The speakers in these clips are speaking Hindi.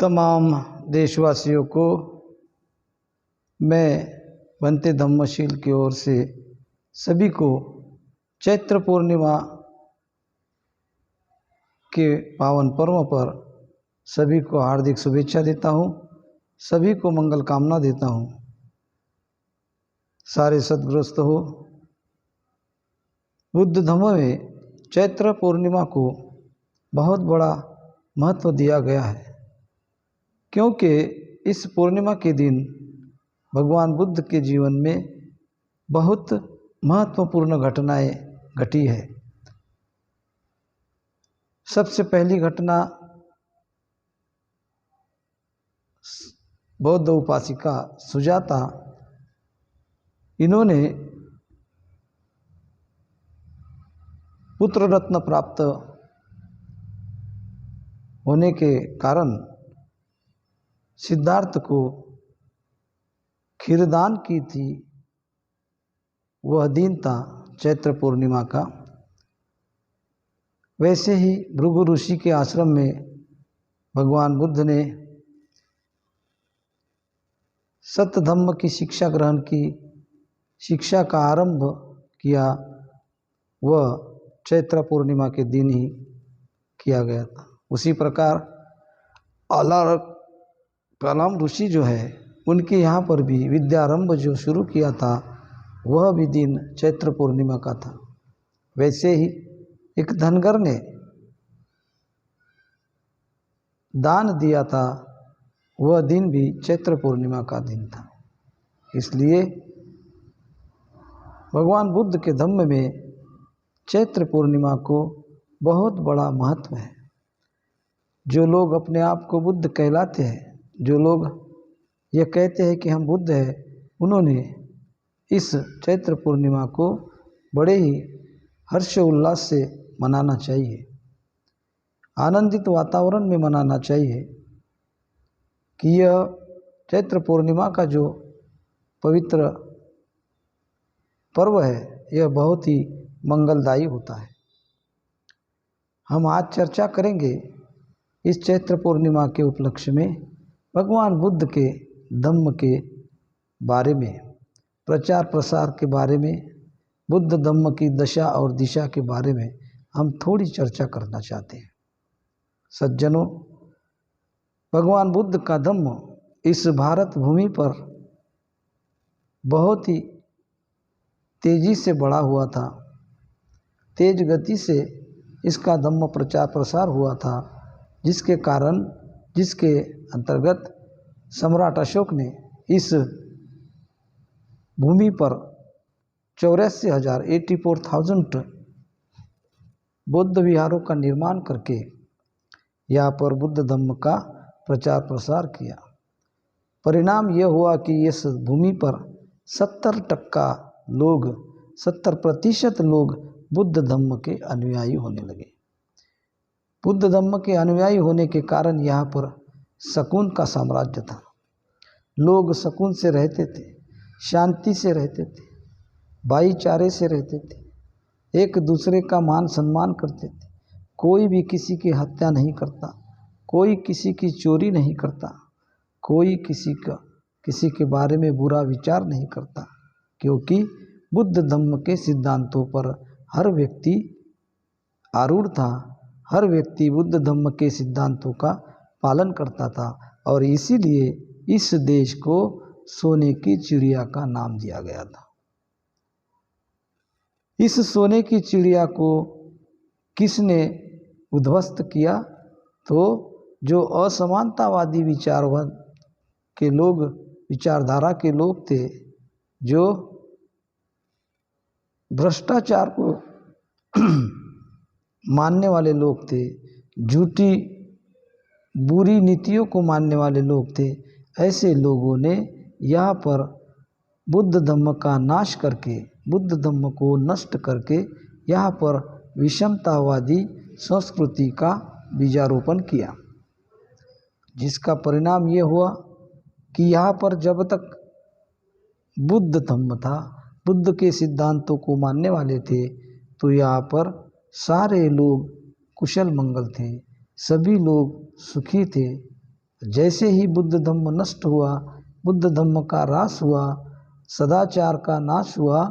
तमाम देशवासियों को मैं बनते धम्मशील की ओर से सभी को चैत्र पूर्णिमा के पावन पर्व पर सभी को हार्दिक शुभेच्छा देता हूँ। सभी को मंगल कामना देता हूँ। सारे सद्ग्रस्त हो। बुद्ध धर्म में चैत्र पूर्णिमा को बहुत बड़ा महत्व दिया गया है, क्योंकि इस पूर्णिमा के दिन भगवान बुद्ध के जीवन में बहुत महत्वपूर्ण घटनाएं घटी है। सबसे पहली घटना बौद्ध उपासिका सुजाता, इन्होंने पुत्र रत्न प्राप्त होने के कारण सिद्धार्थ को खीरदान की थी। वह दिन था चैत्र पूर्णिमा का। वैसे ही भृगु ऋषि के आश्रम में भगवान बुद्ध ने सत्य धम्म की शिक्षा ग्रहण की, शिक्षा का आरंभ किया। वह चैत्र पूर्णिमा के दिन ही किया गया था। उसी प्रकार कलाम ऋषि जो है, उनके यहाँ पर भी विद्यारंभ जो शुरू किया था वह भी दिन चैत्र पूर्णिमा का था। वैसे ही एक धनगर ने दान दिया था, वह दिन भी चैत्र पूर्णिमा का दिन था। इसलिए भगवान बुद्ध के धम्म में चैत्र पूर्णिमा को बहुत बड़ा महत्व है। जो लोग अपने आप को बुद्ध कहलाते हैं, जो लोग ये कहते हैं कि हम बुद्ध हैं, उन्होंने इस चैत्र पूर्णिमा को बड़े ही हर्ष उल्लास से मनाना चाहिए, आनंदित वातावरण में मनाना चाहिए कि यह चैत्र पूर्णिमा का जो पवित्र पर्व है, यह बहुत ही मंगलदायी होता है। हम आज चर्चा करेंगे इस चैत्र पूर्णिमा के उपलक्ष्य में भगवान बुद्ध के धम्म के बारे में, प्रचार प्रसार के बारे में, बुद्ध धम्म की दशा और दिशा के बारे में हम थोड़ी चर्चा करना चाहते हैं। सज्जनों, भगवान बुद्ध का धम्म इस भारत भूमि पर बहुत ही तेजी से बढ़ा हुआ था। तेज गति से इसका धम्म प्रचार प्रसार हुआ था, जिसके कारण, जिसके अंतर्गत सम्राट अशोक ने इस भूमि पर 84,000 बौद्ध विहारों का निर्माण करके यहाँ पर बुद्ध धम्म का प्रचार प्रसार किया। परिणाम यह हुआ कि इस भूमि पर 70% लोग बुद्ध धम्म के अनुयायी होने लगे। बुद्ध धम्म के अनुयायी होने के कारण यहाँ पर सकून का साम्राज्य था। लोग सकून से रहते थे, शांति से रहते थे, भाईचारे से रहते थे, एक दूसरे का मान सम्मान करते थे। कोई भी किसी की हत्या नहीं करता, कोई किसी की चोरी नहीं करता, कोई किसी के बारे में बुरा विचार नहीं करता, क्योंकि बुद्ध धम्म के सिद्धांतों पर हर व्यक्ति आरूढ़ था। हर व्यक्ति बुद्ध धम्म के सिद्धांतों का पालन करता था, और इसीलिए इस देश को सोने की चिड़िया का नाम दिया गया था। इस सोने की चिड़िया को किसने उद्ध्वस्त किया? तो जो असमानतावादी विचारधारा के लोग थे, जो भ्रष्टाचार को मानने वाले लोग थे, झूठी बुरी नीतियों को मानने वाले लोग थे। ऐसे लोगों ने यहाँ पर बुद्ध धम्म का नाश करके, बुद्ध धम्म को नष्ट करके यहाँ पर विषमतावादी संस्कृति का बीजारोपण किया, जिसका परिणाम ये हुआ कि यहाँ पर जब तक बुद्ध धम्म था, बुद्ध के सिद्धांतों को मानने वाले थे, तो यहाँ पर सारे लोग कुशल मंगल थे, सभी लोग सुखी थे, जैसे ही बुद्ध धम्म नष्ट हुआ, बुद्ध धम्म का ह्रास हुआ, सदाचार का नाश हुआ,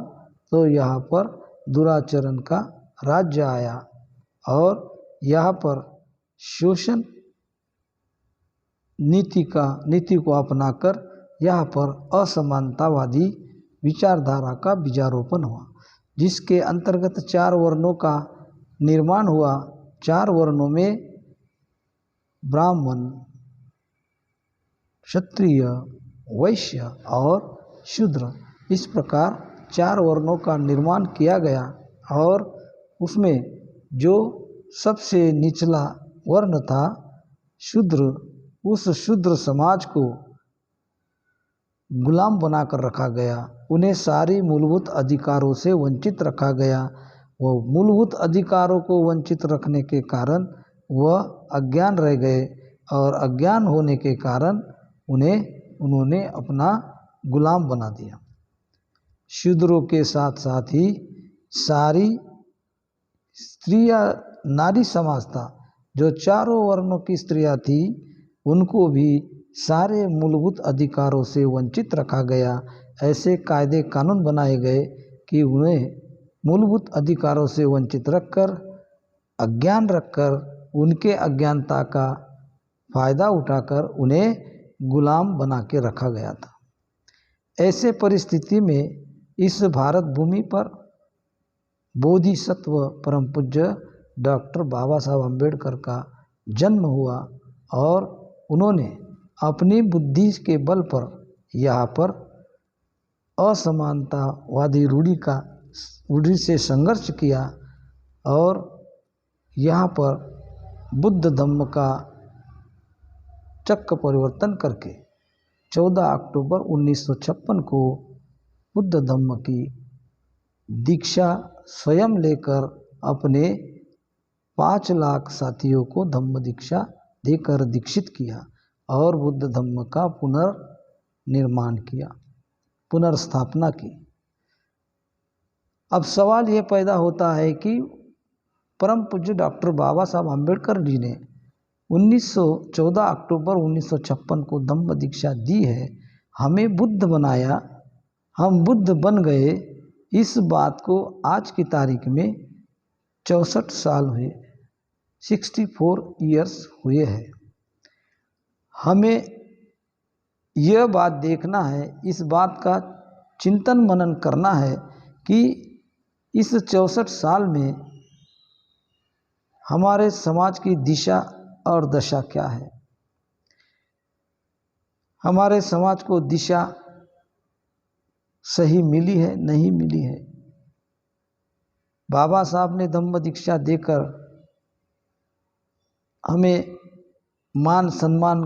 तो यहाँ पर दुराचरण का राज्य आया और यहाँ पर शोषण नीति को अपनाकर यहाँ पर असमानतावादी विचारधारा का बीजारोपण हुआ, जिसके अंतर्गत 4 वर्णों का निर्माण हुआ। 4 वर्णों में ब्राह्मण, क्षत्रिय, वैश्य और शूद्र, इस प्रकार 4 वर्णों का निर्माण किया गया और उसमें जो सबसे निचला वर्ण था शूद्र, उस शूद्र समाज को गुलाम बनाकर रखा गया। उन्हें सारी मूलभूत अधिकारों से वंचित रखा गया। वो मूलभूत अधिकारों को वंचित रखने के कारण वह अज्ञान रह गए और अज्ञान होने के कारण उन्होंने अपना गुलाम बना दिया। शूद्रों के साथ साथ ही सारी स्त्रियां, नारी समाज था, जो 4 वर्णों की स्त्रियां थी, उनको भी सारे मूलभूत अधिकारों से वंचित रखा गया। ऐसे कायदे कानून बनाए गए कि उन्हें मूलभूत अधिकारों से वंचित रखकर, अज्ञान रखकर, उनके अज्ञानता का फायदा उठाकर उन्हें गुलाम बना के रखा गया था। ऐसे परिस्थिति में इस भारत भूमि पर बोधिसत्व परम पूज्य डॉक्टर बाबा साहब अम्बेडकर का जन्म हुआ और उन्होंने अपनी बुद्धि के बल पर यहाँ पर असमानतावादी रूढ़ी से संघर्ष किया और यहाँ पर बुद्ध धम्म का चक्र परिवर्तन करके 14 अक्टूबर 1956 को बुद्ध धम्म की दीक्षा स्वयं लेकर अपने 5 लाख साथियों को धम्म दीक्षा देकर दीक्षित किया और बुद्ध धम्म का पुनर्निर्माण किया, पुनर्स्थापना की। अब सवाल ये पैदा होता है कि परम पूज्य डॉक्टर बाबा साहब अम्बेडकर जी ने 14 अक्टूबर 1956 को धम्म दीक्षा दी है, हमें बुद्ध बनाया, हम बुद्ध बन गए, इस बात को आज की तारीख में 64 साल हुए, 64 ईयर्स हुए हैं। हमें यह बात देखना है, इस बात का चिंतन मनन करना है कि इस 64 साल में हमारे समाज की दिशा और दशा क्या है। हमारे समाज को दिशा सही मिली है, नहीं मिली है। बाबा साहब ने धम्म दीक्षा देकर हमें मान सम्मान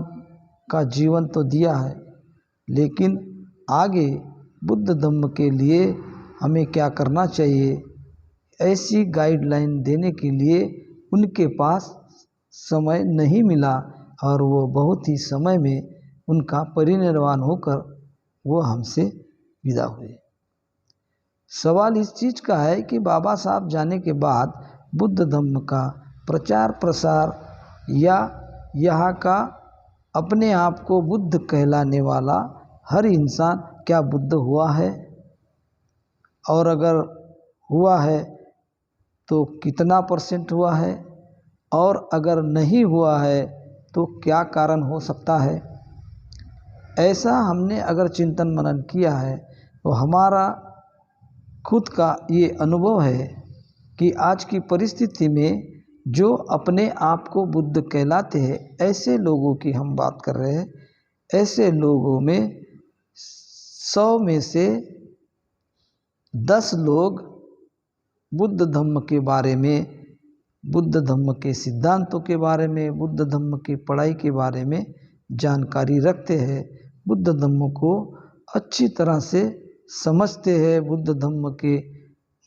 का जीवन तो दिया है, लेकिन आगे बुद्ध धम्म के लिए हमें क्या करना चाहिए, ऐसी गाइडलाइन देने के लिए उनके पास समय नहीं मिला और वो बहुत ही समय में उनका परिनिर्वाण होकर वो हमसे विदा हुए। सवाल इस चीज़ का है कि बाबा साहब जाने के बाद बुद्ध धम्म का प्रचार प्रसार या यहाँ का अपने आप को बुद्ध कहलाने वाला हर इंसान क्या बुद्ध हुआ है, और अगर हुआ है तो कितना % हुआ है, और अगर नहीं हुआ है तो क्या कारण हो सकता है। ऐसा हमने अगर चिंतन मनन किया है तो हमारा खुद का ये अनुभव है कि आज की परिस्थिति में जो अपने आप को बुद्ध कहलाते हैं, ऐसे लोगों की हम बात कर रहे हैं, ऐसे लोगों में 100 में से 10 लोग बुद्ध धम्म के बारे में, बुद्ध धम्म के सिद्धांतों के बारे में, बुद्ध धम्म की पढ़ाई के बारे में जानकारी रखते हैं, बुद्ध धम्म को अच्छी तरह से समझते हैं, बुद्ध धम्म के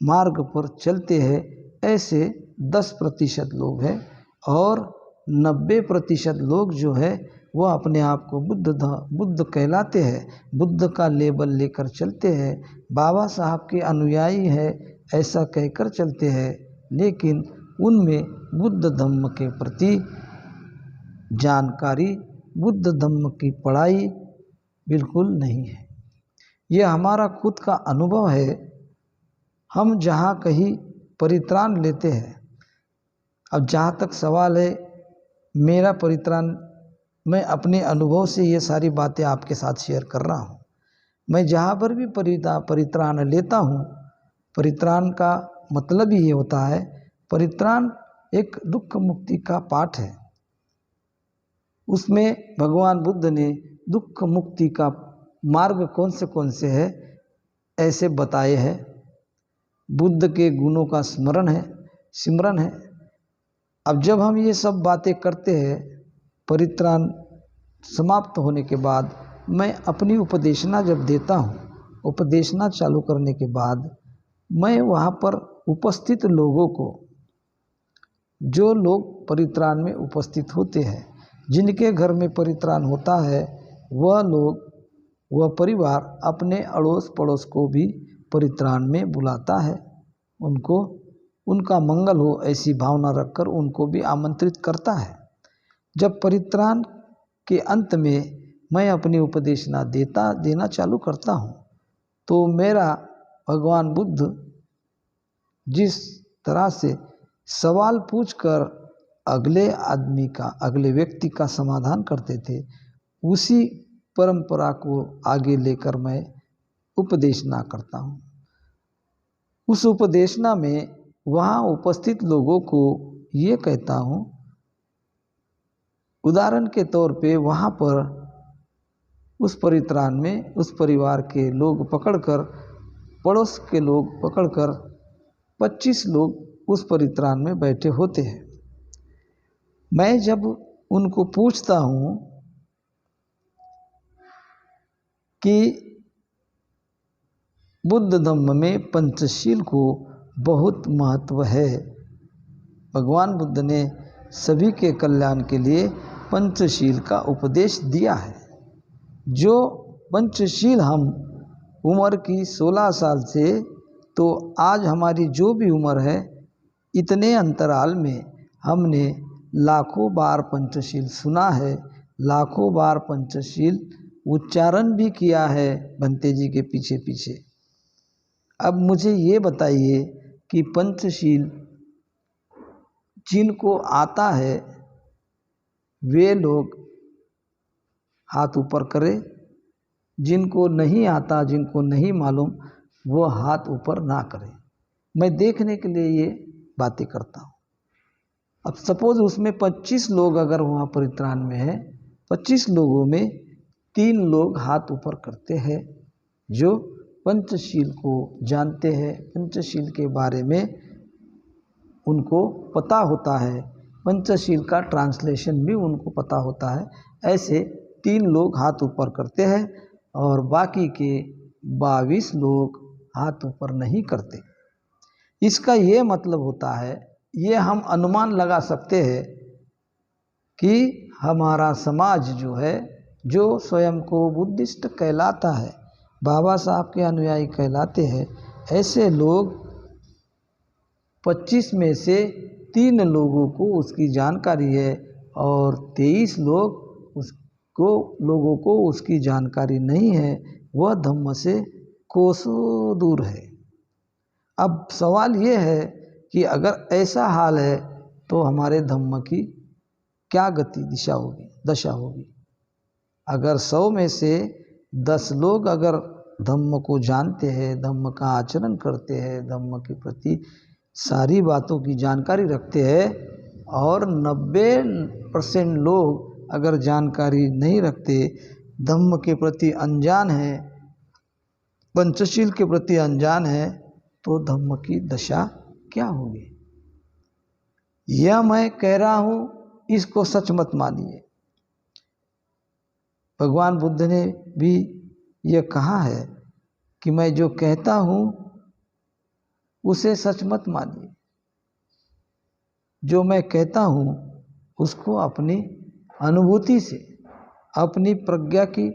मार्ग पर चलते हैं। ऐसे 10% लोग हैं और 90% लोग जो है वह अपने आप को बुद्ध कहलाते हैं, बुद्ध का लेबल लेकर चलते हैं, बाबा साहब के अनुयायी है ऐसा कहकर चलते हैं, लेकिन उनमें बुद्ध धम्म के प्रति जानकारी बुद्ध धम्म की पढ़ाई बिल्कुल नहीं है। यह हमारा खुद का अनुभव है। हम जहाँ कहीं परित्राण लेते हैं, अब जहाँ तक सवाल है मेरा परित्राण, मैं अपने अनुभव से ये सारी बातें आपके साथ शेयर कर रहा हूँ। मैं जहाँ पर भी परित्राण लेता हूँ, परित्राण का मतलब ही ये होता है, परित्राण एक दुख मुक्ति का पाठ है। उसमें भगवान बुद्ध ने दुख मुक्ति का मार्ग कौन से है ऐसे बताए हैं। बुद्ध के गुणों का सिमरन है। अब जब हम ये सब बातें करते हैं, परित्राण समाप्त होने के बाद मैं अपनी उपदेशना जब देता हूँ, उपदेशना चालू करने के बाद मैं वहाँ पर उपस्थित लोगों को, जो लोग परित्राण में उपस्थित होते हैं, जिनके घर में परित्राण होता है, वह लोग, वह परिवार अपने अड़ोस पड़ोस को भी परित्राण में बुलाता है। उनको उनका मंगल हो ऐसी भावना रखकर उनको भी आमंत्रित करता है। जब परित्राण के अंत में मैं अपनी उपदेशना देना चालू करता हूँ, तो मेरा भगवान बुद्ध जिस तरह से सवाल पूछकर अगले व्यक्ति का समाधान करते थे, उसी परंपरा को आगे लेकर मैं उपदेशना करता हूँ। उस उपदेशना में वहाँ उपस्थित लोगों को ये कहता हूँ, उदाहरण के तौर पे वहाँ पर उस परित्राण में उस परिवार के लोग पकड़कर, पड़ोस के लोग पकड़कर 25 लोग उस परित्राण में बैठे होते हैं। मैं जब उनको पूछता हूँ कि बुद्ध धम्म में पंचशील को बहुत महत्व है, भगवान बुद्ध ने सभी के कल्याण के लिए पंचशील का उपदेश दिया है। जो पंचशील हम उम्र की 16 साल से तो आज हमारी जो भी उम्र है, इतने अंतराल में हमने लाखों बार पंचशील सुना है, लाखों बार पंचशील उच्चारण भी किया है भंते जी के पीछे पीछे। अब मुझे ये बताइए कि पंचशील जिनको आता है वे लोग हाथ ऊपर करें, जिनको नहीं आता, जिनको नहीं मालूम, वो हाथ ऊपर ना करें। मैं देखने के लिए ये बातें करता हूँ। अब सपोज उसमें 25 लोग अगर वहाँ परित्राण में है, 25 लोगों में 3 लोग हाथ ऊपर करते हैं जो पंचशील को जानते हैं, पंचशील के बारे में उनको पता होता है, पंचशील का ट्रांसलेशन भी उनको पता होता है। ऐसे 3 लोग हाथ ऊपर करते हैं और बाकी के 22 लोग हाथ ऊपर नहीं करते। इसका ये मतलब होता है, ये हम अनुमान लगा सकते हैं कि हमारा समाज जो है, जो स्वयं को बुद्धिस्ट कहलाता है, बाबा साहब के अनुयायी कहलाते हैं, ऐसे लोग 25 में से 3 लोगों को उसकी जानकारी है और 23 लोगों को उसकी जानकारी नहीं है। वह धम्म से कोसों दूर है। अब सवाल ये है कि अगर ऐसा हाल है तो हमारे धम्म की क्या दशा होगी। अगर 100 में से 10 लोग अगर धम्म को जानते हैं, धम्म का आचरण करते हैं, धम्म के प्रति सारी बातों की जानकारी रखते हैं और 90% लोग अगर जानकारी नहीं रखते, धम्म के प्रति अनजान है, पंचशील के प्रति अनजान है, तो धम्म की दशा क्या होगी। यह मैं कह रहा हूँ, इसको सच मत मानिए। भगवान बुद्ध ने भी यह कहा है कि मैं जो कहता हूँ उसे सच मत मानिए। जो मैं कहता हूँ उसको अपनी अनुभूति से, अपनी प्रज्ञा की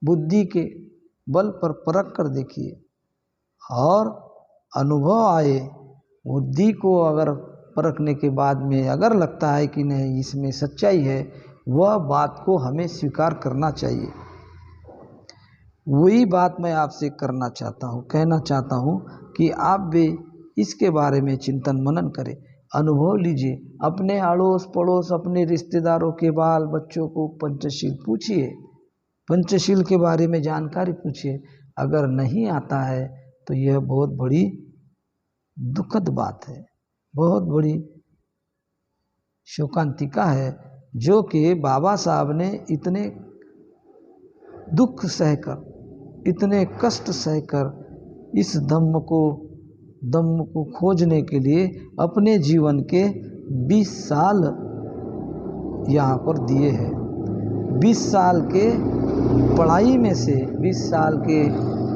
बुद्धि के बल पर परख कर देखिए और अनुभव आए, बुद्धि को अगर परखने के बाद में अगर लगता है कि नहीं इसमें सच्चाई है, वह बात को हमें स्वीकार करना चाहिए। वही बात मैं आपसे कहना चाहता हूँ कि आप भी इसके बारे में चिंतन मनन करें, अनुभव लीजिए। अपने अड़ोस पड़ोस, अपने रिश्तेदारों के बाल बच्चों को पंचशील पूछिए, पंचशील के बारे में जानकारी पूछिए। अगर नहीं आता है तो यह बहुत बड़ी दुखद बात है, बहुत बड़ी शोकांतिका है, जो कि बाबा साहब ने इतने दुख सहकर, इतने कष्ट सहकर इस धम्म को खोजने के लिए अपने जीवन के 20 साल यहाँ पर दिए हैं। 20 साल के पढ़ाई में से, 20 साल के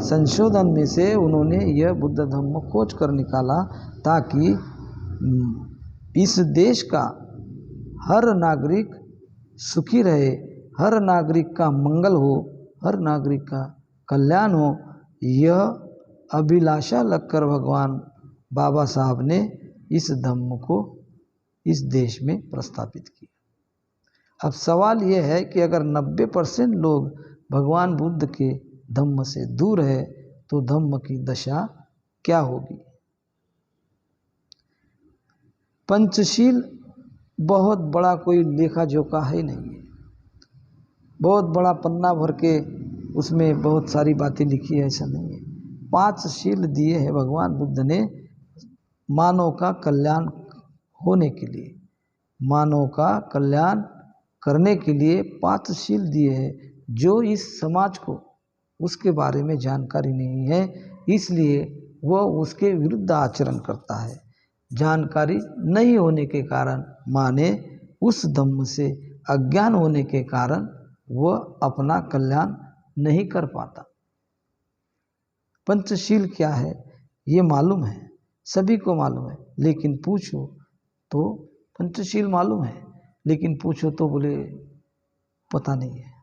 संशोधन में से उन्होंने यह बुद्ध धम्म खोज कर निकाला, ताकि इस देश का हर नागरिक सुखी रहे, हर नागरिक का मंगल हो, हर नागरिक का कल्याण हो। यह अभिलाषा लगकर भगवान बाबा साहब ने इस धम्म को इस देश में प्रस्तापित किया। अब सवाल यह है कि अगर 90% लोग भगवान बुद्ध के धम्म से दूर है तो धम्म की दशा क्या होगी। पंचशील बहुत बड़ा कोई लेखा जोखा है नहीं है, बहुत बड़ा पन्ना भर के उसमें बहुत सारी बातें लिखी है, ऐसा नहीं है। 5 शील दिए हैं भगवान बुद्ध ने मानव का कल्याण होने के लिए, मानव का कल्याण करने के लिए 5 शील दिए हैं, जो इस समाज को उसके बारे में जानकारी नहीं है, इसलिए वह उसके विरुद्ध आचरण करता है। जानकारी नहीं होने के कारण, माने उस धम्म से अज्ञान होने के कारण वह अपना कल्याण नहीं कर पाता। पंचशील क्या है ये मालूम है, सभी को मालूम है, लेकिन पूछो तो पंचशील मालूम है, लेकिन पूछो तो बोले पता नहीं है।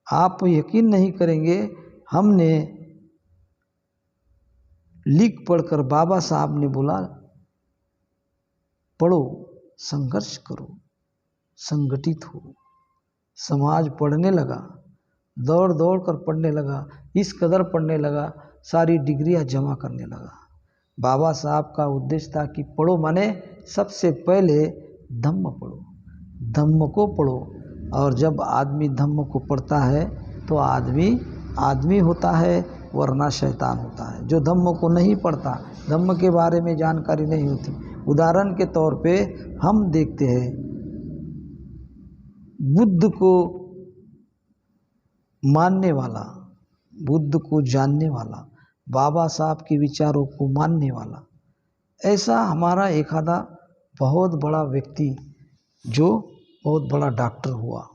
आप यकीन नहीं करेंगे, हमने लिख पढ़कर बाबा साहब ने बोला पढ़ो, संघर्ष करो, संगठित हो। समाज पढ़ने लगा, दौड़ दौड़ कर पढ़ने लगा, इस कदर पढ़ने लगा, सारी डिग्रियां जमा करने लगा। बाबा साहब का उद्देश्य था कि पढ़ो, माने सबसे पहले धम्म पढ़ो, धम्म को पढ़ो। और जब आदमी धम्म को पढ़ता है तो आदमी होता है, वरना शैतान होता है। जो धम्म को नहीं पढ़ता, धम्म के बारे में जानकारी नहीं होती। उदाहरण के तौर पे हम देखते हैं, बुद्ध को मानने वाला, बुद्ध को जानने वाला, बाबा साहब के विचारों को मानने वाला, ऐसा हमारा एक आधा बहुत बड़ा व्यक्ति जो बहुत बड़ा डॉक्टर हुआ,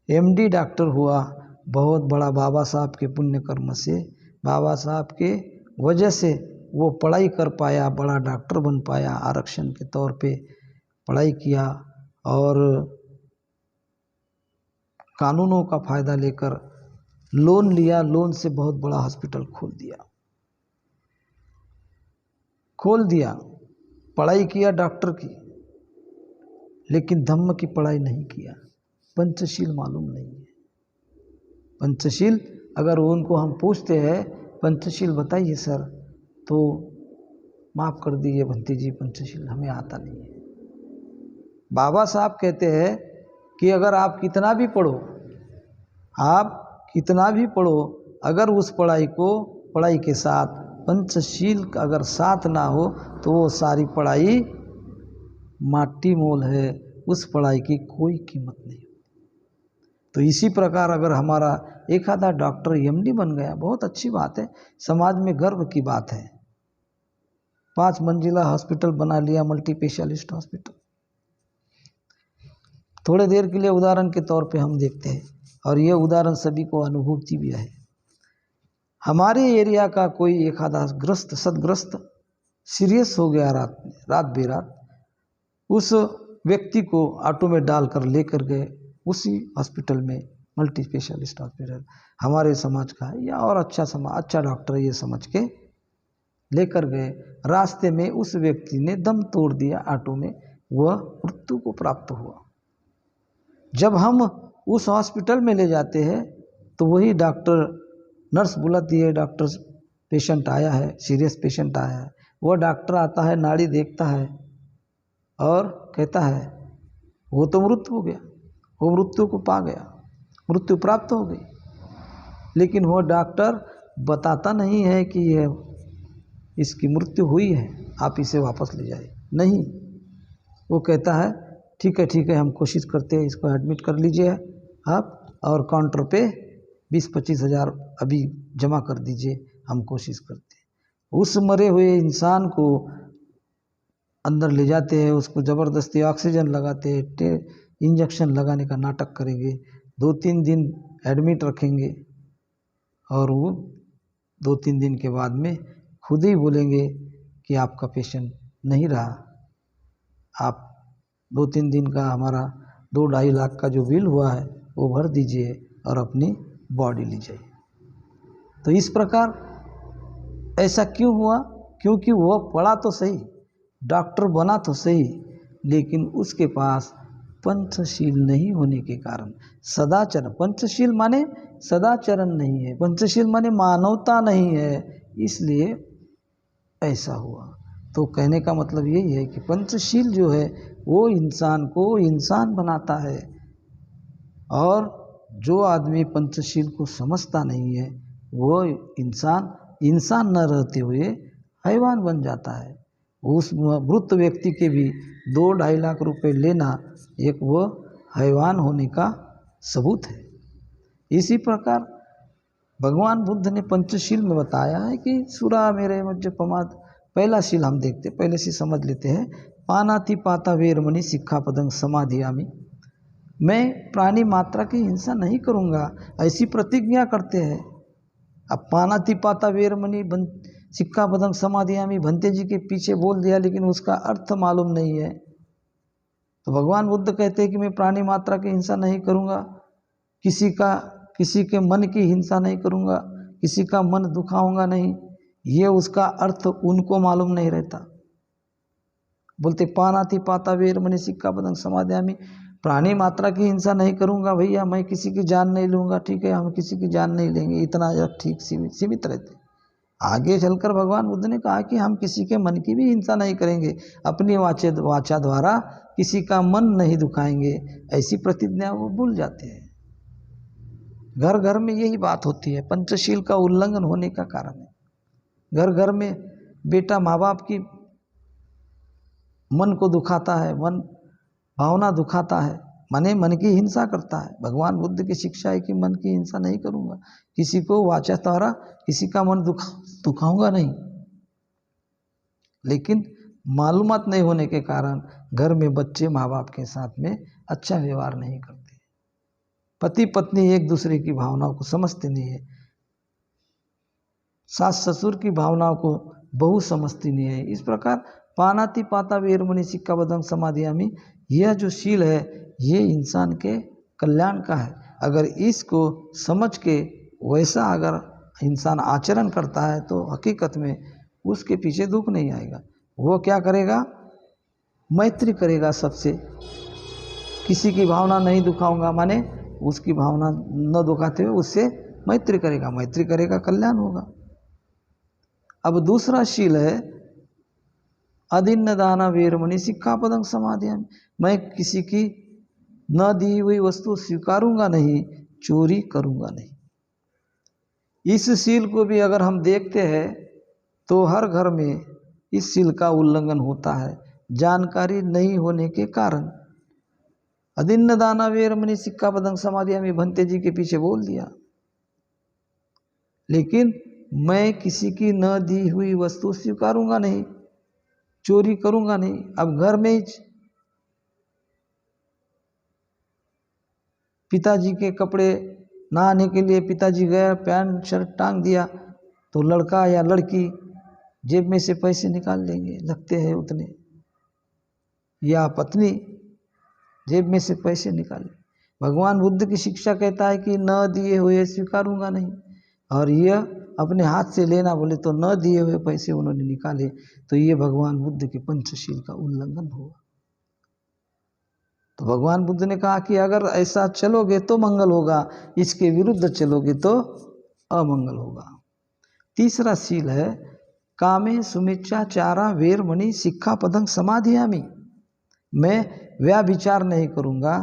MD डॉक्टर हुआ, बहुत बड़ा बाबा साहब के पुण्य कर्म से, बाबा साहब के वजह से वो पढ़ाई कर पाया, बड़ा डॉक्टर बन पाया, आरक्षण के तौर पे पढ़ाई किया और कानूनों का फ़ायदा लेकर लोन लिया, लोन से बहुत बड़ा हॉस्पिटल खोल दिया, पढ़ाई किया डॉक्टर की, लेकिन धम्म की पढ़ाई नहीं किया। पंचशील मालूम नहीं है। पंचशील अगर उनको हम पूछते हैं पंचशील बताइए सर, तो माफ़ कर दीजिए भंती जी, पंचशील हमें आता नहीं है। बाबा साहब कहते हैं कि अगर आप कितना भी पढ़ो, अगर उस पढ़ाई के साथ पंचशील अगर साथ ना हो तो वो सारी पढ़ाई माटी मोल है, उस पढ़ाई की कोई कीमत नहीं। तो इसी प्रकार अगर हमारा एक आधा डॉक्टर MD बन गया, बहुत अच्छी बात है, समाज में गर्व की बात है। 5 मंजिला हॉस्पिटल बना लिया, मल्टी स्पेशलिस्ट हॉस्पिटल। थोड़े देर के लिए उदाहरण के तौर पे हम देखते हैं, और ये उदाहरण सभी को अनुभूति भी है। हमारे एरिया का कोई एक आधा सदग्रस्त सीरियस हो गया रात बेरात, उस व्यक्ति को ऑटो में डालकर लेकर गए उसी हॉस्पिटल में, मल्टी स्पेशलिस्ट हॉस्पिटल हमारे समाज का है या और अच्छा डॉक्टर ये समझ के लेकर गए। रास्ते में उस व्यक्ति ने दम तोड़ दिया ऑटो में, वह मृत्यु को प्राप्त हुआ। जब हम उस हॉस्पिटल में ले जाते हैं तो वही डॉक्टर, नर्स बुलाती है, डॉक्टर पेशेंट आया है, सीरियस पेशेंट आया है, वह डॉक्टर आता है, नाड़ी देखता है और कहता है वो तो मृत हो गया, वो मृत्यु को पा गया, मृत्यु प्राप्त हो गई। लेकिन वो डॉक्टर बताता नहीं है कि यह इसकी मृत्यु हुई है, आप इसे वापस ले जाइए। नहीं, वो कहता है ठीक है हम कोशिश करते हैं, इसको एडमिट कर लीजिए आप, और काउंटर पे 20-25 हज़ार अभी जमा कर दीजिए, हम कोशिश करते हैं। उस मरे हुए इंसान को अंदर ले जाते हैं, उसको ज़बरदस्ती ऑक्सीजन लगाते हैं, इंजेक्शन लगाने का नाटक करेंगे, 2-3 दिन एडमिट रखेंगे और वो 2-3 दिन के बाद में खुद ही बोलेंगे कि आपका पेशेंट नहीं रहा, आप 2-3 दिन का हमारा 2-2.5 लाख का जो बिल हुआ है वो भर दीजिए और अपनी बॉडी लीजिए। तो इस प्रकार ऐसा क्यों हुआ? क्योंकि वह पढ़ा तो सही, डॉक्टर बना तो सही, लेकिन उसके पास पंचशील नहीं होने के कारण, सदाचरण, पंचशील माने सदाचरण नहीं है, पंचशील माने मानवता नहीं है, इसलिए ऐसा हुआ। तो कहने का मतलब यही है कि पंचशील जो है वो इंसान को इंसान बनाता है, और जो आदमी पंचशील को समझता नहीं है वो इंसान न रहते हुए हैवान बन जाता है। उस मृत व्यक्ति के भी 2-2.5 लाख रुपए लेना एक वो हैवान होने का सबूत है। इसी प्रकार भगवान बुद्ध ने पंचशील में बताया है कि सुरा मेरे मज्ज पमाद। पहला शील हम देखते, पहले से समझ लेते हैं। पानाति पाता वेरमणि सिक्खापदं समाधियामि। मैं प्राणी मात्रा की हिंसा नहीं करूँगा, ऐसी प्रतिज्ञा करते हैं। अब पानाति पाता वेरमणि सिक्खापदं समाधियामि भंते जी के पीछे बोल दिया, लेकिन उसका अर्थ मालूम नहीं है। तो भगवान बुद्ध कहते हैं कि मैं प्राणी मात्रा की हिंसा नहीं करूँगा, किसी के मन की हिंसा नहीं करूँगा, किसी का मन दुखाऊंगा नहीं। ये उसका अर्थ उनको मालूम नहीं रहता। बोलते पानाति पाता वेरमणि सिक्खापदं समाधियामि, प्राणी मात्रा की हिंसा नहीं करूँगा भैया, मैं किसी की जान नहीं लूँगा, ठीक है, हम किसी की जान नहीं लेंगे, इतना ठीक सीमित रहते। आगे चलकर भगवान बुद्ध ने कहा कि हम किसी के मन की भी हिंसा नहीं करेंगे, अपनी वाचा द्वारा किसी का मन नहीं दुखाएंगे, ऐसी प्रतिज्ञा वो भूल जाते हैं। घर घर में यही बात होती है, पंचशील का उल्लंघन होने का कारण है। घर घर में बेटा माँ बाप की मन को दुखाता है, मन भावना दुखाता है, माने मन की हिंसा करता है। भगवान बुद्ध की शिक्षा है कि मन की हिंसा नहीं करूँगा, किसी को वाचा द्वारा किसी का मन दुखाऊंगा नहीं। लेकिन मालूमात नहीं होने के कारण घर में बच्चे माँ बाप के साथ में अच्छा व्यवहार नहीं करते, पति पत्नी एक दूसरे की भावनाओं को समझते नहीं है, सास ससुर की भावनाओं को बहू समझती नहीं है। इस प्रकार पानाति पाता वेरमणि सिक्खापदं समाधियामि, यह जो शील है ये इंसान के कल्याण का है। अगर इसको समझ के वैसा अगर इंसान आचरण करता है तो हकीकत में उसके पीछे दुख नहीं आएगा। वो क्या करेगा? मैत्री करेगा सबसे, किसी की भावना नहीं दुखाऊंगा, माने उसकी भावना न दुखाते हुए उससे मैत्री करेगा, कल्याण होगा। अब दूसरा शील है अदिन्न दाना वेरमणि सिक्खापदं समाधियामि, मैं किसी की न दी हुई वस्तु स्वीकारूंगा नहीं, चोरी करूंगा नहीं। इस शील को भी अगर हम देखते हैं तो हर घर में इस शील का उल्लंघन होता है, जानकारी नहीं होने के कारण। अदिन्न दाना वेरमणि सिक्खापदं समाधियामि भंते जी के पीछे बोल दिया, लेकिन मैं किसी की न दी हुई वस्तु स्वीकारूंगा नहीं, चोरी करूंगा नहीं। अब घर में ही पिताजी के कपड़े नहाने के लिए पिताजी गया, पैंट शर्ट टांग दिया, तो लड़का या लड़की जेब में से पैसे निकाल लेंगे, लगते हैं उतने, या पत्नी जेब में से पैसे निकाले। भगवान बुद्ध की शिक्षा कहता है कि न दिए हुए स्वीकारूंगा नहीं, और यह अपने हाथ से लेना बोले तो न दिए हुए पैसे उन्होंने निकाले, तो ये भगवान बुद्ध के पंचशील का उल्लंघन हुआ। तो भगवान बुद्ध ने कहा कि अगर ऐसा चलोगे तो मंगल होगा, इसके विरुद्ध चलोगे तो अमंगल होगा। तीसरा शील है कामे सुमिच्चाचारा वेरमणि सिक्खापदं समाधियामि। मैं व्याभिचार नहीं करूँगा,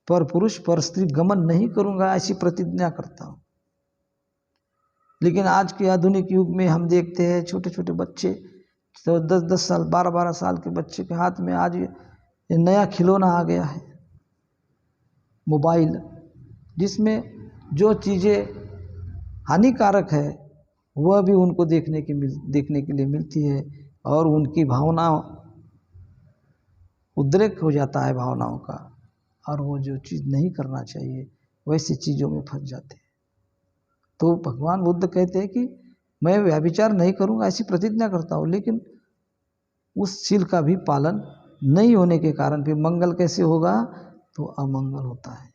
पर पुरुष पर स्त्री गमन नहीं करूँगा, ऐसी प्रतिज्ञा करता हूँ। लेकिन आज के आधुनिक युग में हम देखते हैं छोटे छोटे बच्चे, तो 10-10 साल 12-12 साल के बच्चे के हाथ में आज ये नया खिलौना आ गया है मोबाइल, जिसमें जो चीज़ें हानिकारक है वह भी उनको देखने के लिए मिलती है, और उनकी भावना उद्रेक हो जाता है भावनाओं का, और वो जो चीज़ नहीं करना चाहिए वैसी चीज़ों में फंस जाते हैं। तो भगवान बुद्ध कहते हैं कि मैं व्यभिचार नहीं करूँगा ऐसी प्रतिज्ञा करता हूँ, लेकिन उस शील का भी पालन नहीं होने के कारण फिर मंगल कैसे होगा, तो अमंगल होता है।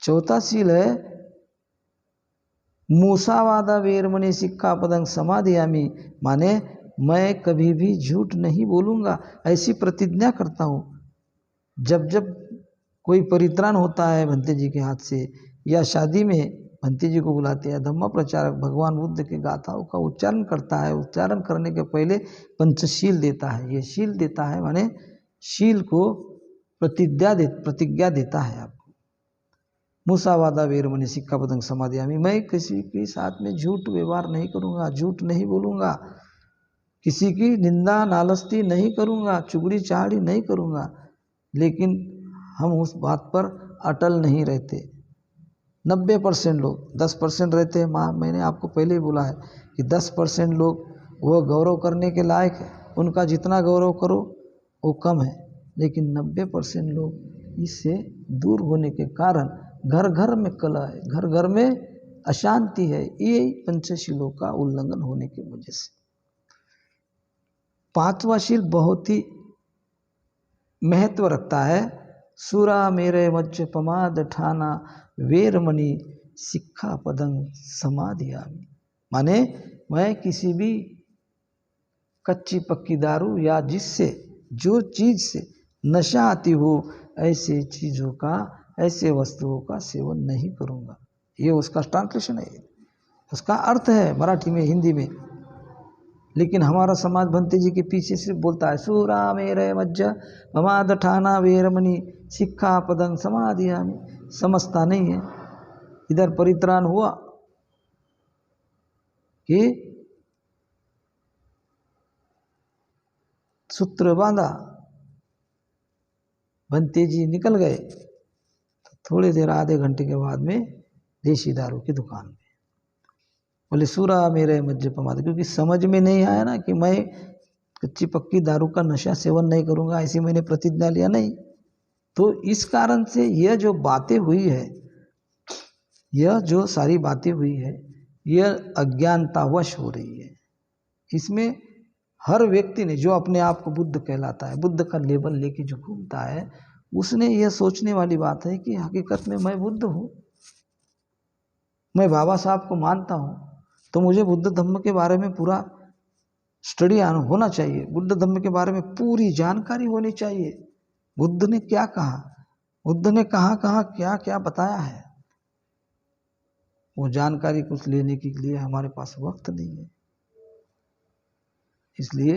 चौथा शील है मूसावादा वेरमणि सिक्खापदं समाधियामि, माने मैं कभी भी झूठ नहीं बोलूँगा, ऐसी प्रतिज्ञा करता हूँ। जब जब कोई परित्राण होता है भंते जी के हाथ से, या शादी में भंते जी को बुलाते हैं, धम्म प्रचारक भगवान बुद्ध के गाथाओं का उच्चारण करता है, उच्चारण करने के पहले पंचशील देता है। ये शील देता है माने शील को प्रतिज्ञा देता है आपको। मूसावादा वेरमणि सिक्खापदं समाधियामि, मैं किसी के साथ में झूठ व्यवहार नहीं करूँगा, झूठ नहीं बोलूँगा, किसी की निंदा नालस्ती नहीं करूँगा, चुगली चाहड़ी नहीं करूँगा। लेकिन हम उस बात पर अटल नहीं रहते। 90% लोग, 10% रहते हैं। मैंने आपको पहले ही बोला है कि 10% लोग वो गौरव करने के लायक है, उनका जितना गौरव करो वो कम है। लेकिन 90% लोग इससे दूर होने के कारण घर घर में कलह है, घर घर में अशांति है, ये पंचशीलों का उल्लंघन होने की वजह से। पांचवा शील बहुत ही महत्व रखता है, सुरा मेरे मज्ज पमाद ठाना वेरमणि सिक्खापदं समाधियामि, माने मैं किसी भी कच्ची पक्की दारू या जिससे जो चीज़ से नशा आती हो ऐसे चीज़ों का, ऐसे वस्तुओं का सेवन नहीं करूँगा। ये उसका ट्रांसलेशन है, उसका अर्थ है मराठी में, हिंदी में। लेकिन हमारा समाज भंते जी के पीछे सिर्फ बोलता है सूरा मेरे मज्ज ममाद ठाना वेरमणि सिक्खापदं समाधियामि, समझता नहीं है। इधर परित्राण हुआ कि सूत्र बांधा, भंते जी निकल गए, तो थोड़ी देर आधे घंटे के बाद में देशी दारू की दुकान में बोले सूरा मेरे मज्ज पमाद, क्योंकि समझ में नहीं आया ना कि मैं कच्ची पक्की दारू का नशा सेवन नहीं करूँगा, ऐसी मैंने प्रतिज्ञा लिया नहीं। तो इस कारण से यह जो बातें हुई है, यह जो सारी बातें हुई है, यह अज्ञानतावश हो रही है। इसमें हर व्यक्ति ने जो अपने आप को बुद्ध कहलाता है, बुद्ध का लेबल लेके जो घूमता है, उसने यह सोचने वाली बात है कि हकीकत में मैं बुद्ध हूँ, मैं बाबा साहब को मानता हूँ, तो मुझे बुद्ध धम्म के बारे में पूरा स्टडी होना चाहिए, बुद्ध धम्म के बारे में पूरी जानकारी होनी चाहिए। बुद्ध ने क्या कहा, बुद्ध ने कहाँ कहाँ क्या क्या बताया है, वो जानकारी कुछ लेने के लिए हमारे पास वक्त नहीं है। इसलिए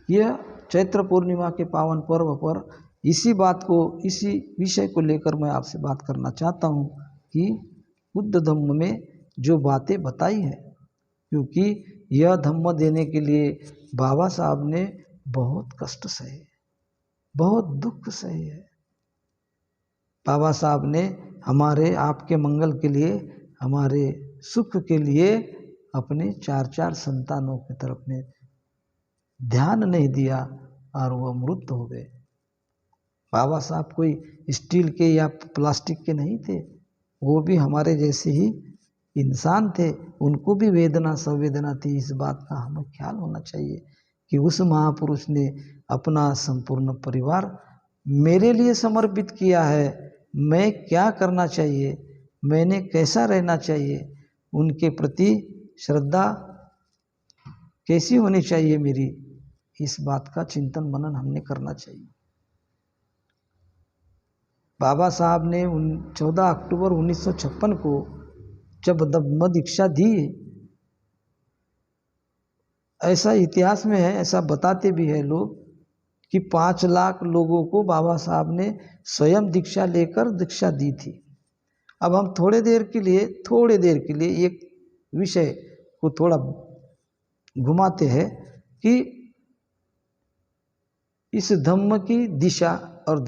यह चैत्र पूर्णिमा के पावन पर्व पर इसी बात को, इसी विषय को लेकर मैं आपसे बात करना चाहता हूँ कि बुद्ध धम्म में जो बातें बताई है, क्योंकि यह धम्म देने के लिए बाबा साहब ने बहुत कष्ट सहे, बहुत दुख सहे है। बाबा साहब ने हमारे आपके मंगल के लिए, हमारे सुख के लिए अपने 4-4 संतानों की तरफ में ध्यान नहीं दिया और वो मृत हो गए। बाबा साहब कोई स्टील के या प्लास्टिक के नहीं थे, वो भी हमारे जैसे ही इंसान थे, उनको भी वेदना संवेदना थी। इस बात का हमें ख्याल होना चाहिए कि उस महापुरुष ने अपना संपूर्ण परिवार मेरे लिए समर्पित किया है। मैं क्या करना चाहिए, मैंने कैसा रहना चाहिए, उनके प्रति श्रद्धा कैसी होनी चाहिए मेरी, इस बात का चिंतन मनन हमने करना चाहिए। बाबा साहब ने 14 अक्टूबर 1956 को जब धम्म दीक्षा दी, ऐसा इतिहास में है, ऐसा बताते भी है लोग कि 5 लाख लोगों को बाबा साहब ने स्वयं दीक्षा लेकर दीक्षा दी थी। अब हम थोड़ी देर के लिए एक विषय को थोड़ा घुमाते हैं कि इस धम्म की दिशा और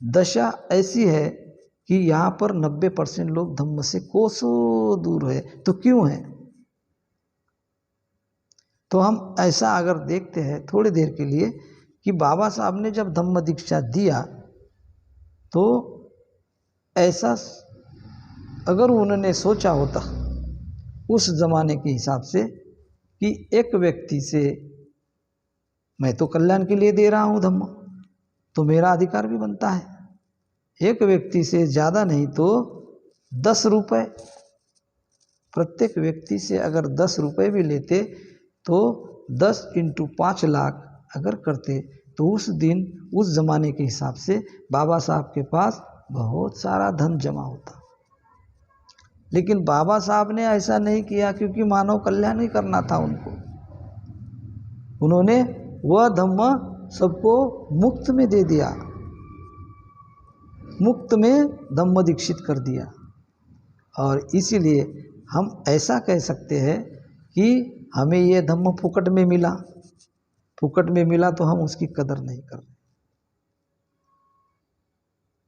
दशा ऐसी है कि यहाँ पर 90% लोग धम्म से कोसों दूर है। तो क्यों है? तो हम ऐसा अगर देखते हैं थोड़ी देर के लिए कि बाबा साहब ने जब धम्म दीक्षा दिया तो ऐसा अगर उन्होंने सोचा होता उस जमाने के हिसाब से कि एक व्यक्ति से मैं तो कल्याण के लिए दे रहा हूँ धम्म, तो मेरा अधिकार भी बनता है, एक व्यक्ति से ज़्यादा नहीं तो 10 रुपये, प्रत्येक व्यक्ति से अगर 10 रुपये भी लेते तो 10 × 5 लाख अगर करते तो उस दिन उस ज़माने के हिसाब से बाबा साहब के पास बहुत सारा धन जमा होता। लेकिन बाबा साहब ने ऐसा नहीं किया क्योंकि मानव कल्याण ही करना था उनको। उन्होंने वह धम्म सबको मुफ्त में दे दिया, मुफ्त में धम्म दीक्षित कर दिया। और इसीलिए हम ऐसा कह सकते हैं कि हमें ये धम्म फुकट में मिला, फुकट में मिला तो हम उसकी कदर नहीं कर रहे।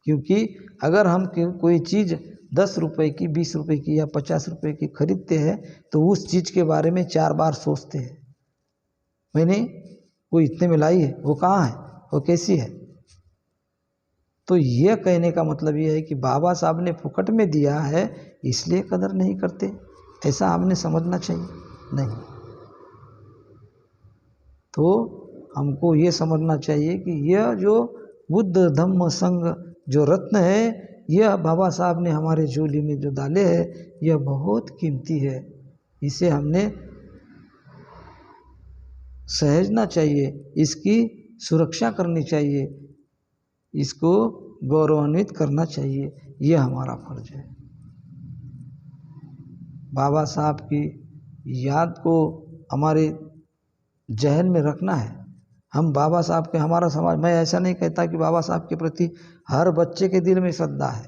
क्योंकि अगर हम कोई चीज़ 10 रुपए की, 20 रुपए की या 50 रुपए की खरीदते हैं तो उस चीज़ के बारे में 4 बार सोचते हैं, मैंने वो इतने में लाई है, वो कहाँ है, वो कैसी है। तो यह कहने का मतलब ये है कि बाबा साहब ने फुकट में दिया है इसलिए कदर नहीं करते, ऐसा हमने समझना चाहिए नहीं। तो हमको ये समझना चाहिए कि यह जो बुद्ध धम्म संघ जो रत्न है, यह बाबा साहब ने हमारे झोली में जो डाले हैं, यह बहुत कीमती है। इसे हमने सहेजना चाहिए, इसकी सुरक्षा करनी चाहिए, इसको गौरवान्वित करना चाहिए, यह हमारा फर्ज है। बाबा साहब की याद को हमारे जहन में रखना है। हम बाबा साहब के, हमारा समाज, मैं ऐसा नहीं कहता कि बाबा साहब के प्रति हर बच्चे के दिल में श्रद्धा है,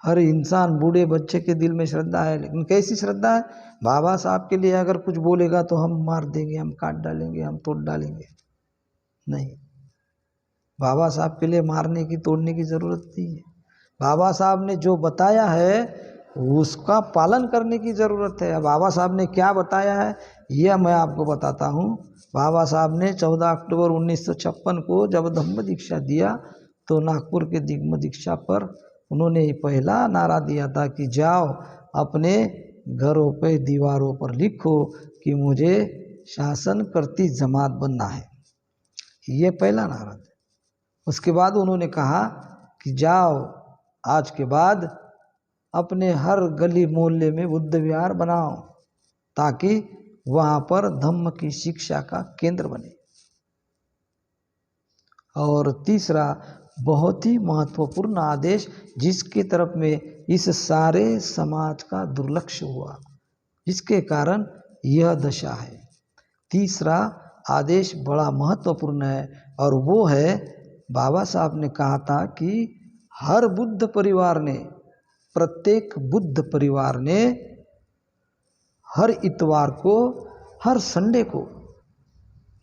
हर इंसान बूढ़े बच्चे के दिल में श्रद्धा है, लेकिन कैसी श्रद्धा है? बाबा साहब के लिए अगर कुछ बोलेगा तो हम मार देंगे, हम काट डालेंगे, हम तोड़ डालेंगे, नहीं। बाबा साहब के लिए मारने की, तोड़ने की ज़रूरत नहीं है। बाबा साहब ने जो बताया है उसका पालन करने की ज़रूरत है। बाबा साहब ने क्या बताया है यह मैं आपको बताता हूँ। बाबा साहब ने 14 अक्टूबर 1956 को जब धम्म दीक्षा दिया तो नागपुर के धम्म दीक्षा पर उन्होंने पहला नारा दिया था कि जाओ अपने घरों पे दीवारों पर लिखो कि मुझे शासन करती जमात बनना है। ये पहला नारा था। उसके बाद उन्होंने कहा कि जाओ आज के बाद अपने हर गली मोहल्ले में बुद्ध विहार बनाओ ताकि वहाँ पर धम्म की शिक्षा का केंद्र बने। और तीसरा बहुत ही महत्वपूर्ण आदेश जिसकी तरफ में इस सारे समाज का दुर्लक्ष्य हुआ, जिसके कारण यह दशा है। तीसरा आदेश बड़ा महत्वपूर्ण है और वो है बाबा साहब ने कहा था कि हर बुद्ध परिवार ने, प्रत्येक बुद्ध परिवार ने हर इतवार को, हर संडे को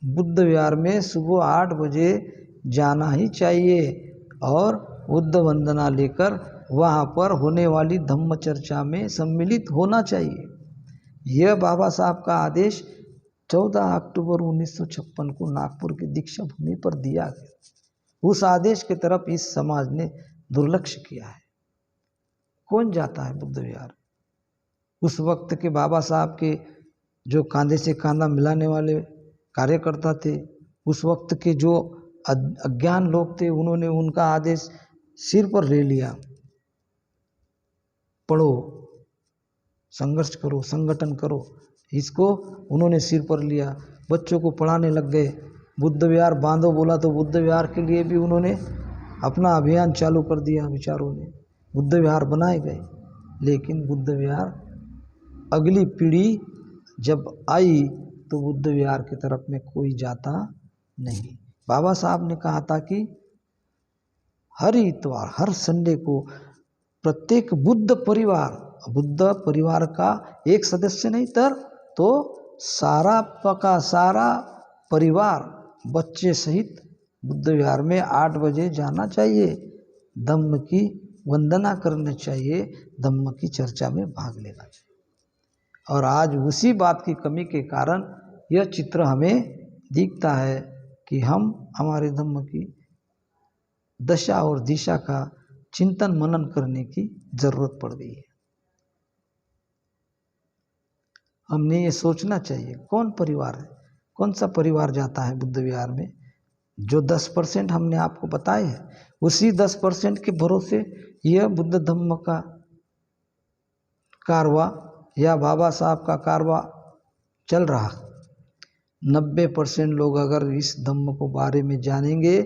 बुद्ध विहार में सुबह 8 बजे जाना ही चाहिए और बुद्ध वंदना लेकर वहाँ पर होने वाली धम्म चर्चा में सम्मिलित होना चाहिए। यह बाबा साहब का आदेश 14 अक्टूबर 1956 को नागपुर की दीक्षा भूमि पर दिया गया। उस आदेश की तरफ इस समाज ने दुर्लक्ष्य किया है। कौन जाता है बुद्ध विहार? उस वक्त के बाबा साहब के जो कांधे से कांधा मिलाने वाले कार्यकर्ता थे, उस वक्त के जो अज्ञान लोग थे, उन्होंने उनका आदेश सिर पर ले लिया। पढ़ो, संघर्ष करो, संगठन करो, इसको उन्होंने सिर पर लिया। बच्चों को पढ़ाने लग गए। बुद्ध विहार बांधो बोला तो बुद्ध विहार के लिए भी उन्होंने अपना अभियान चालू कर दिया विचारों ने, बुद्ध विहार बनाए गए, लेकिन बुद्ध विहार अगली पीढ़ी जब आई तो बुद्ध विहार की तरफ में कोई जाता नहीं। बाबा साहब ने कहा था कि हर इतवार, हर संडे को प्रत्येक बुद्ध परिवार का एक सदस्य नहीं तो सारा का सारा परिवार बच्चे सहित बुद्ध विहार में 8 बजे जाना चाहिए, धम्म की वंदना करनी चाहिए, धम्म की चर्चा में भाग लेना चाहिए। और आज उसी बात की कमी के कारण यह चित्र हमें दिखता है कि हम हमारे धम्म की दशा और दिशा का चिंतन मनन करने की जरूरत पड़ गई है। हमने ये सोचना चाहिए कौन परिवार है, कौन सा परिवार जाता है बुद्ध विहार में। जो 10% हमने आपको बताए हैं, उसी 10% के भरोसे यह बुद्ध धम्म का कारवा या बाबा साहब का कारवा चल रहा। 90% लोग अगर इस धम्म को बारे में जानेंगे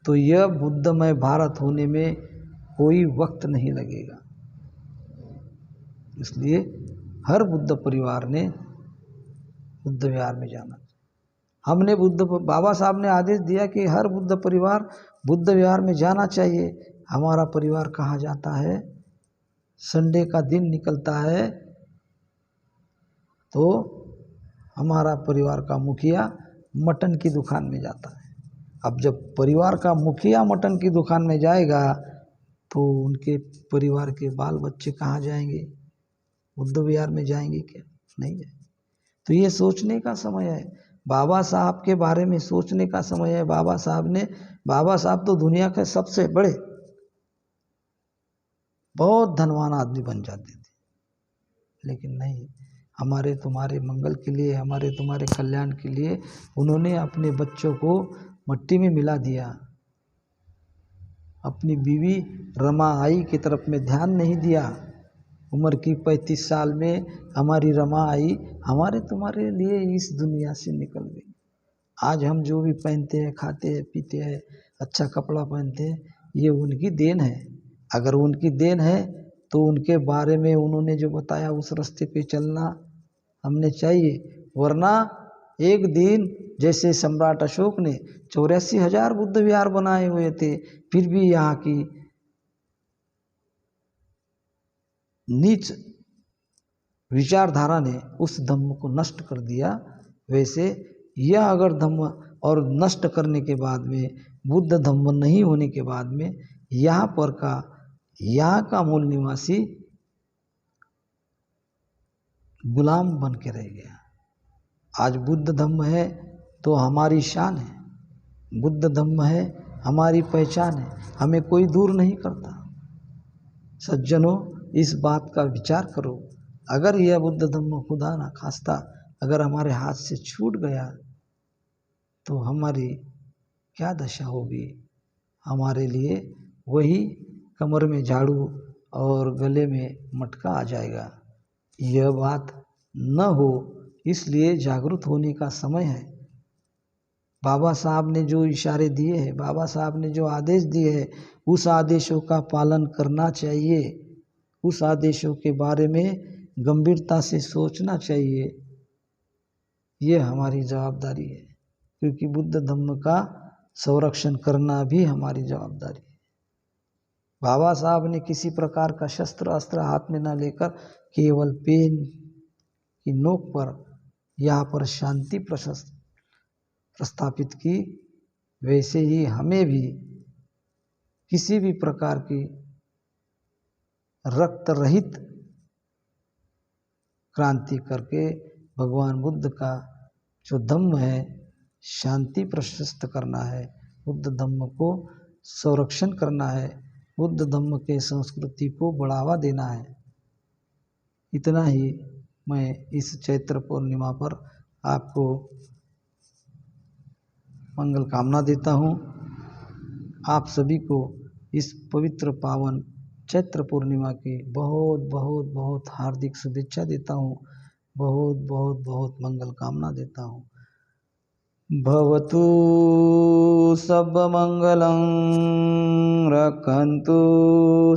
तो यह बुद्धमय भारत होने में कोई वक्त नहीं लगेगा। इसलिए हर बुद्ध परिवार ने बुद्ध विहार में जाना। हमने बाबा साहब ने आदेश दिया कि हर बुद्ध परिवार बुद्ध विहार में जाना चाहिए। हमारा परिवार कहाँ जाता है? संडे का दिन निकलता है तो हमारा परिवार का मुखिया मटन की दुकान में जाता है। अब जब परिवार का मुखिया मटन की दुकान में जाएगा तो उनके परिवार के बाल बच्चे कहाँ जाएंगे? बुद्ध विहार में जाएंगे क्या? नहीं जाएंगे। तो ये सोचने का समय है, बाबा साहब के बारे में सोचने का समय है। बाबा साहब तो दुनिया के सबसे बड़े बहुत धनवान आदमी बन जाते थे, लेकिन नहीं, हमारे तुम्हारे मंगल के लिए, हमारे तुम्हारे कल्याण के लिए उन्होंने अपने बच्चों को मट्टी में मिला दिया। अपनी बीवी रमा आई की तरफ में ध्यान नहीं दिया। उम्र की 35 साल में हमारी रमा आई हमारे तुम्हारे लिए इस दुनिया से निकल गई। आज हम जो भी पहनते हैं, खाते हैं, पीते हैं, अच्छा कपड़ा पहनते हैं, ये उनकी देन है। अगर उनकी देन है तो उनके बारे में उन्होंने जो बताया उस रास्ते पे चलना हमने चाहिए। वरना एक दिन जैसे सम्राट अशोक ने 84,000 बुद्ध विहार बनाए हुए थे, फिर भी यहाँ की नीच विचारधारा ने उस धम्म को नष्ट कर दिया। वैसे यह अगर धम्म और नष्ट करने के बाद में बुद्ध धम्म नहीं होने के बाद में यहाँ का मूल निवासी गुलाम बन के रह गया। आज बुद्ध धम्म है तो हमारी शान है, बुद्ध धम्म है हमारी पहचान है, हमें कोई दूर नहीं करता। सज्जनों, इस बात का विचार करो। अगर यह बुद्ध धम्म खुदा ना खास्ता अगर हमारे हाथ से छूट गया तो हमारी क्या दशा होगी? हमारे लिए वही कमर में झाड़ू और गले में मटका आ जाएगा। यह बात न हो, इसलिए जागरूक होने का समय है। बाबा साहब ने जो इशारे दिए हैं, बाबा साहब ने जो आदेश दिए हैं, उस आदेशों का पालन करना चाहिए। उस आदेशों के बारे में गंभीरता से सोचना चाहिए। ये हमारी जवाबदारी है, क्योंकि बुद्ध धम्म का संरक्षण करना भी हमारी जवाबदारी है। बाबा साहब ने किसी प्रकार का शस्त्र अस्त्र हाथ में न लेकर केवल पेन की नोक पर यहाँ पर शांति प्रस्थापित की। वैसे ही हमें भी किसी भी प्रकार की रक्त रहित क्रांति करके भगवान बुद्ध का जो धम्म है शांति प्रशस्त करना है, बुद्ध धम्म को संरक्षण करना है, बुद्ध धम्म के संस्कृति को बढ़ावा देना है। इतना ही मैं इस चैत्र पूर्णिमा पर आपको मंगल कामना देता हूँ। आप सभी को इस पवित्र पावन चैत्र पूर्णिमा की बहुत बहुत बहुत हार्दिक शुभेच्छा देता हूँ। बहुत बहुत बहुत मंगल कामना देता हूँ। भवतु सब मंगलम्। रक्षन्तु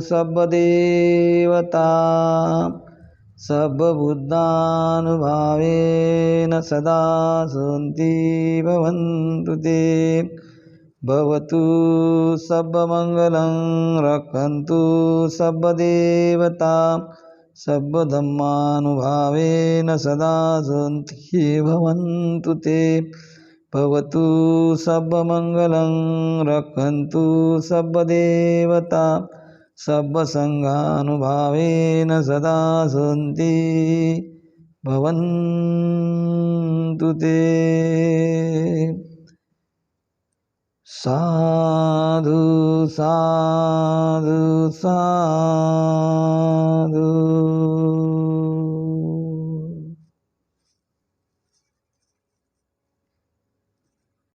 सर्वदेवता सर्वबुद्धानुभावेन सदा सन्ति भवन्तु ते भवतु सर्वमङ्गलं रक्षन्तु सर्वदेवता सर्वधर्मानुभावेन सदा सन्ति भवन्तु ते भवतु सर्वमङ्गलं रक्षन्तु सर्वदेवता सर्वसङ्घानुभावेन सदा सन्ति भवन्तु ते साधु साधु साधु।